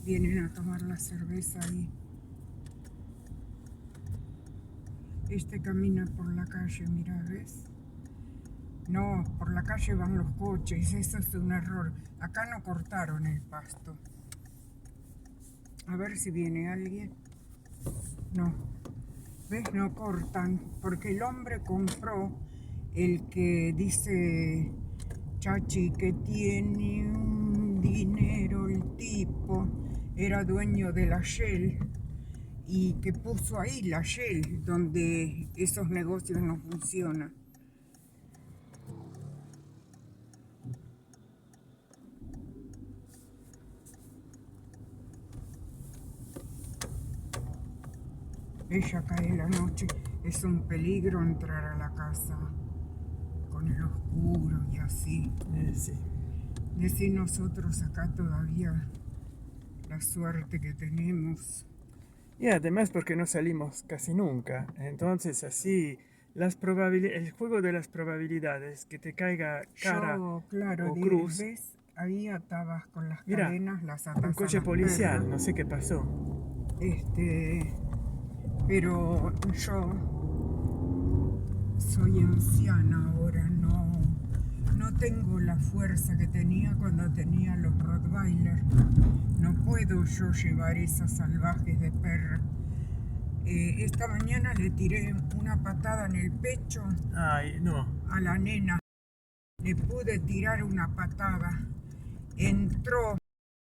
Vienen a tomar la cerveza ahí. Este camina por la calle, mira, ¿ves? No, por la calle van los coches, eso es un error. Acá no cortaron el pasto. A ver si viene alguien. No. ¿Ves? No cortan, porque el hombre compró el que dice Chachi que tiene un dinero, el tipo era dueño de la Shell y que puso ahí la Shell donde esos negocios no funcionan. Ella cae la noche, es un peligro entrar a la casa con el oscuro y así. Sí. Decir nosotros acá todavía la suerte que tenemos. Y además porque no salimos casi nunca. Entonces así el juego de las probabilidades, que te caiga cara claro, o cruz. ¿ves? Ahí atabas con las Mira, cadenas, las atas un a coche los policial, perros. no sé qué pasó. Pero yo soy anciana ahora, no tengo la fuerza que tenía cuando tenía los Rottweiler. No puedo yo llevar esas salvajes de perra. Esta mañana le tiré una patada en el pecho Ay, no. a la nena. Le pude tirar una patada. Entró